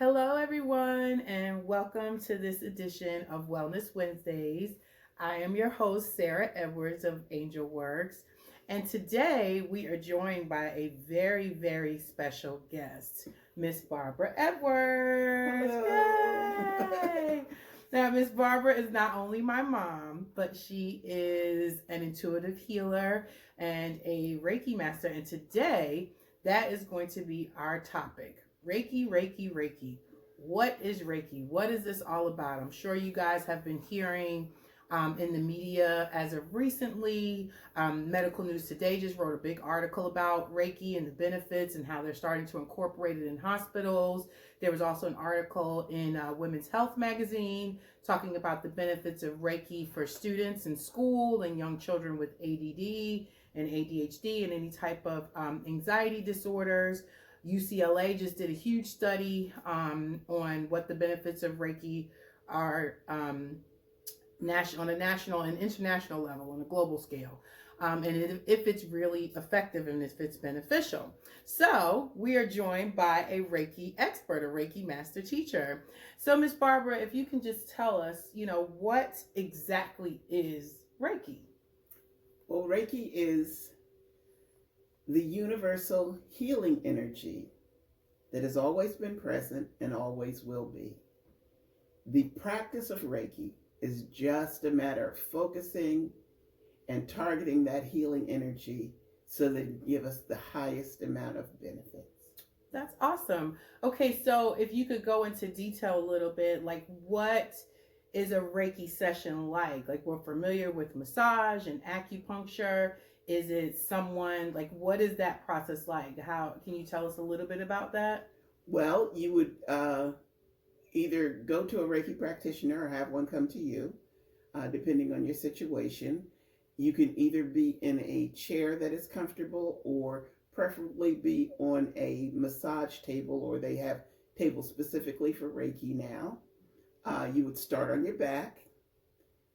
Hello, everyone, and welcome to this edition of Wellness Wednesdays. I am your host, Sara Edwards of Angel Works, and today we are joined by a very special guest, Miss Barbara Edwards. Hello. Yay! Now, Miss Barbara is not only my mom, but she is an intuitive healer and a Reiki master, and today that is going to be our topic. Reiki. What is Reiki? What is this all about? I'm sure you guys have been hearing in the media as of recently. Medical News Today just wrote a big article about Reiki and the benefits and how they're starting to incorporate it in hospitals. There was also an article in Women's Health magazine talking about the benefits of Reiki for students in school and young children with ADD and ADHD and any type of anxiety disorders. UCLA just did a huge study on what the benefits of Reiki are on a national and international level, on a global scale, and if it's really effective and if it's beneficial. So we are joined by a Reiki expert, a Reiki master teacher. So Miss Barbara, if you can just tell us, what exactly is Reiki? Well, Reiki is the universal healing energy that has always been present and always will be. The practice of Reiki is just a matter of focusing and targeting that healing energy so that it give us the highest amount of benefits. That's awesome. Okay, so if you could go into detail a little bit, like what is a Reiki session like? Like we're familiar with massage and acupuncture. Is it someone like what is that process like? How can you tell us a little bit about that? Well, you would either go to a Reiki practitioner or have one come to you, depending on your situation. You can either be in a chair that is comfortable or preferably be on a massage table, or they have tables specifically for Reiki now. You would start on your back,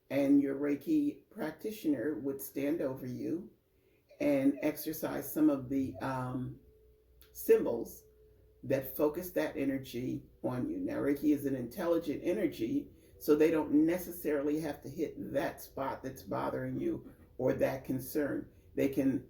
and your Reiki practitioner would stand over you and exercise some of the symbols that focus that energy on you. Now, Reiki is an intelligent energy, so they don't necessarily have to hit that spot that's bothering you or that concern. They can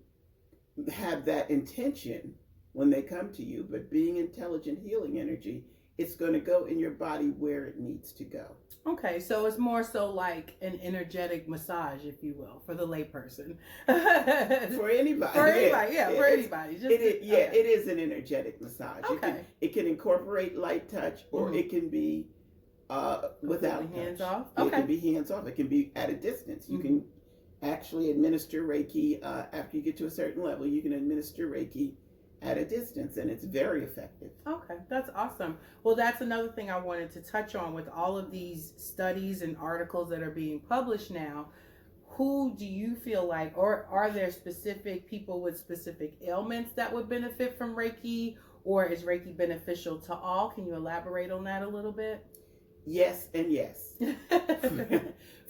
have that intention when they come to you, but being intelligent healing energy, it's going to go in your body where it needs to go. Okay, so it's more so like an energetic massage, if you will, for the layperson. For anybody, For anybody, yeah, for anybody. It is an energetic massage. Okay. It can incorporate light touch, or it can be without hands touch. off. It Okay. can be hands off. It can be at a distance. You can actually administer Reiki after you get to a certain level. You can administer Reiki at a distance, and it's very effective. Okay, that's awesome. Well, that's another thing I wanted to touch on with all of these studies and articles that are being published now. Who do you feel like, or are there specific people with specific ailments that would benefit from Reiki, or is Reiki beneficial to all? Can you elaborate on that a little bit? Yes and yes.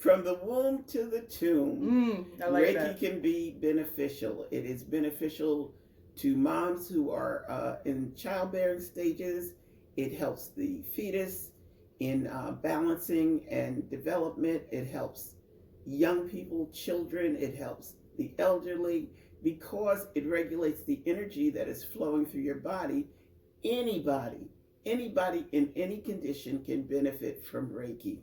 From the womb to the tomb, I like Reiki that. can be beneficial. It is beneficial to moms who are in childbearing stages. It helps the fetus in balancing and development. It helps young people, children. It helps the elderly because it regulates the energy that is flowing through your body. Anybody in any condition can benefit from Reiki.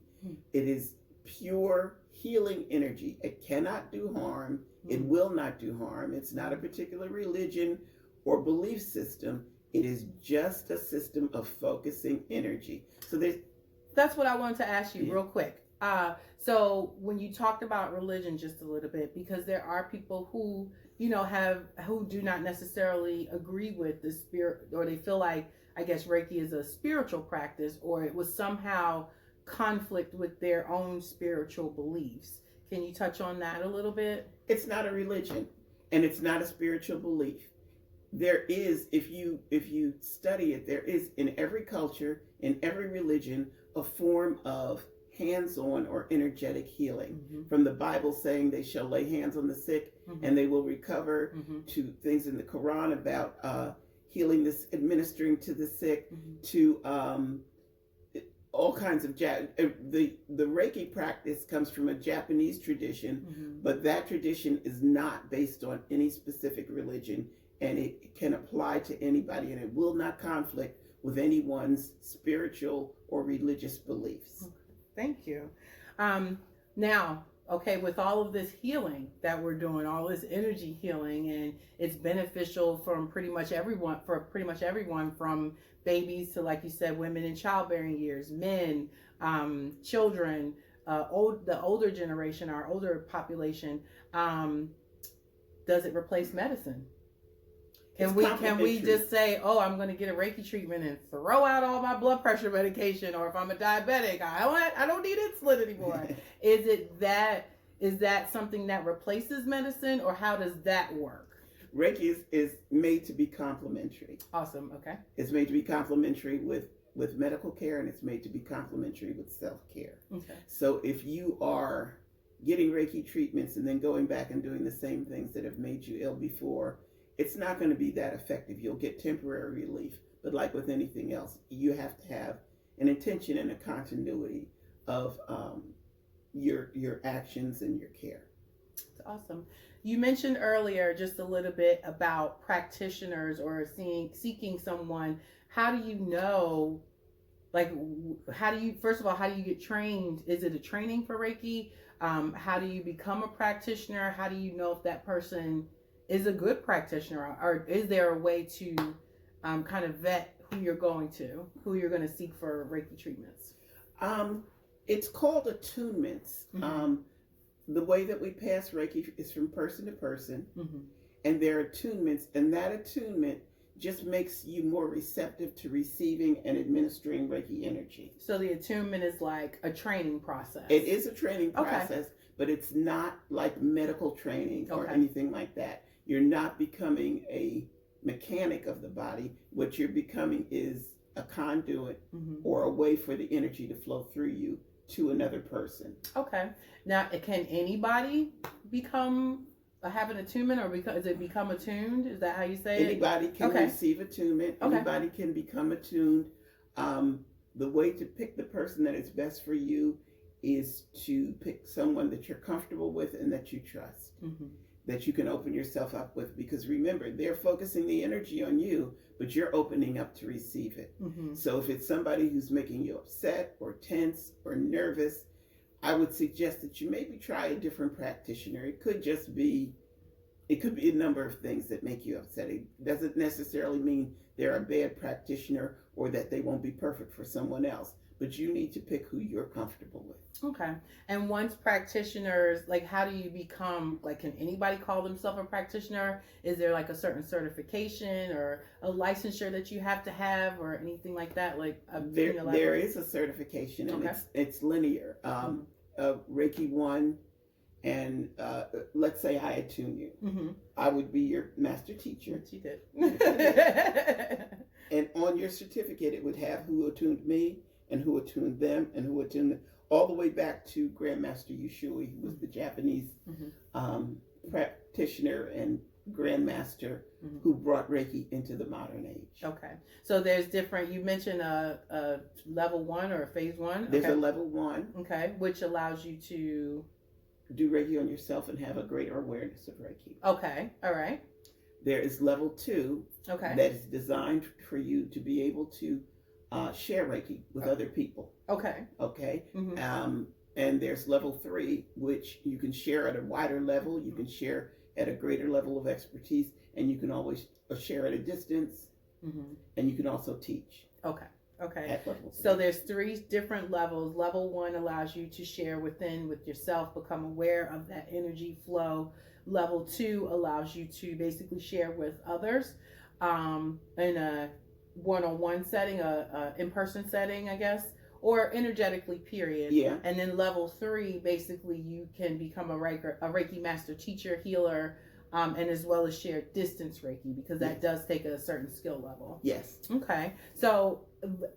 It is pure healing energy. It cannot do harm. It will not do harm. It's not a particular religion or belief system. It is just a system of focusing energy. So that's what I wanted to ask you real quick. So when you talked about religion just a little bit, because there are people who who do not necessarily agree with the spirit, or they feel like, I guess, Reiki is a spiritual practice, or it was somehow conflict with their own spiritual beliefs. Can you touch on that a little bit? It's not a religion, and it's not a spiritual belief. There is, if you study it, there is in every culture, in every religion, a form of hands-on or energetic healing. From the Bible saying they shall lay hands on the sick and they will recover, to things in the Quran about healing this, administering to the sick, to all kinds of the Reiki practice comes from a Japanese tradition, but that tradition is not based on any specific religion, and it can apply to anybody, and it will not conflict with anyone's spiritual or religious beliefs. Thank you. Now, okay, with all of this healing that we're doing, all this energy healing, and it's beneficial from pretty much everyone, from babies to, like you said, women in childbearing years, men, children, the older generation, our older population. Does it replace medicine? Can we just say, oh, I'm going to get a Reiki treatment and throw out all my blood pressure medication, or if I'm a diabetic, I don't need insulin anymore? Is that something that replaces medicine, or how does that work? Reiki is made to be complementary. Awesome. Okay. It's made to be complementary with medical care, and it's made to be complementary with self-care. Okay. So if you are getting Reiki treatments and then going back and doing the same things that have made you ill before, it's not going to be that effective. You'll get temporary relief, but like with anything else, you have to have an intention and a continuity of your actions and your care. That's awesome. You mentioned earlier just a little bit about practitioners or seeking someone. How do you know, first of all, how do you get trained? Is it a training for Reiki? How do you become a practitioner? How do you know if that person is a good practitioner, or is there a way to kind of vet who you're going to seek for Reiki treatments? It's called attunements. The way that we pass Reiki is from person to person, and there are attunements, and that attunement just makes you more receptive to receiving and administering Reiki energy. So the attunement is like a training process. It is a training process, but it's not like medical training or anything like that. You're not becoming a mechanic of the body. What you're becoming is a conduit or a way for the energy to flow through you to another person. Okay. Now, can anybody have an attunement, or does it become attuned? Is that how you say it? Anybody can receive attunement. Anybody can become attuned. The way to pick the person that is best for you is to pick someone that you're comfortable with and that you trust, that you can open yourself up with. Because remember, they're focusing the energy on you, but you're opening up to receive it. So if it's somebody who's making you upset or tense or nervous, I would suggest that you maybe try a different practitioner. It could be a number of things that make you upset. It doesn't necessarily mean they're a bad practitioner or that they won't be perfect for someone else, but you need to pick who you're comfortable with. Okay. And once practitioners, how do you become, can anybody call themselves a practitioner? Is there a certain certification or a licensure that you have to have or anything like that? There is a certification, and it's linear. Reiki 1, and let's say I attune you. I would be your master teacher. She did. And on your certificate, it would have who attuned me, and who attuned them, and who attuned them, all the way back to Grandmaster Ushui, who was the Japanese practitioner and Grandmaster who brought Reiki into the modern age. Okay. So there's different, you mentioned a level 1 or a phase 1? There's a level 1. Okay, which allows you to do Reiki on yourself and have a greater awareness of Reiki. Okay, all right. There is level 2 that is designed for you to be able to share Reiki with other people. Okay. And there's level 3, which you can share at a wider level. You can share at a greater level of expertise, and you can always share at a distance, and you can also teach. Okay. At level 3. So there's 3 different levels. Level 1 allows you to share with yourself, become aware of that energy flow. Level 2 allows you to basically share with others in a one-on-one setting, a in-person setting, I guess, or energetically, period. Yeah. And then level 3, basically, you can become a Reiki master teacher, healer, and as well as share distance Reiki, because that does take a certain skill level. Yes. Okay. So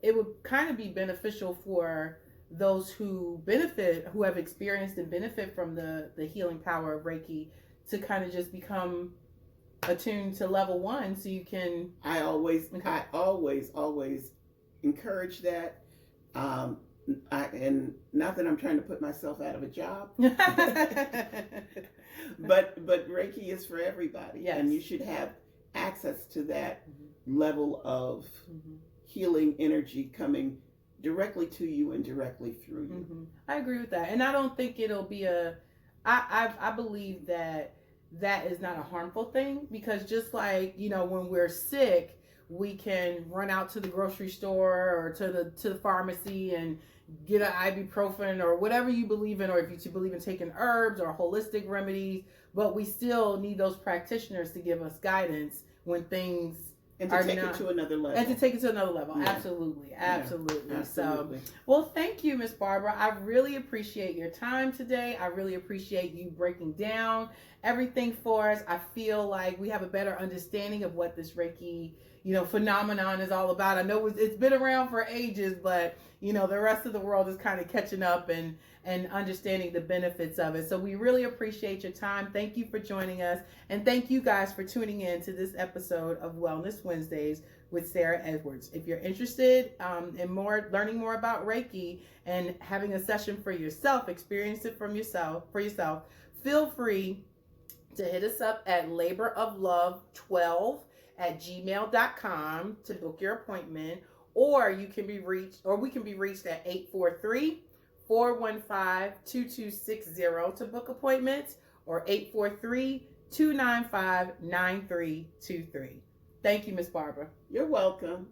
it would kind of be beneficial for those who have experienced and benefit from the healing power of Reiki, to kind of just become attuned to level 1 so you can. I always encourage that. And not that I'm trying to put myself out of a job, but Reiki is for everybody, yes. And you should have access to that level of healing energy coming directly to you and directly through you. I agree with that, and I don't think it'll be I believe that is not a harmful thing, because just like, when we're sick, we can run out to the grocery store or to the pharmacy and get an ibuprofen or whatever you believe in, or if you believe in taking herbs or holistic remedies, but we still need those practitioners to give us guidance when things and to take it to another level. Yeah. Absolutely. So, well, thank you, Miss Barbara. I really appreciate your time today. I really appreciate you breaking down everything for us. I feel like we have a better understanding of what this Reiki, phenomenon is all about. I know it's been around for ages, but the rest of the world is kind of catching up and understanding the benefits of it. So we really appreciate your time. Thank you for joining us. And thank you guys for tuning in to this episode of Wellness Wednesdays with Sara Edwards. If you're interested in learning more about Reiki and having a session for yourself, experience it for yourself, feel free to hit us up at laboroflove12@gmail.com to book your appointment, or we can be reached at 843-415-2260 to book appointments, or 843-295-9323. Thank you, Miss Barbara. You're welcome.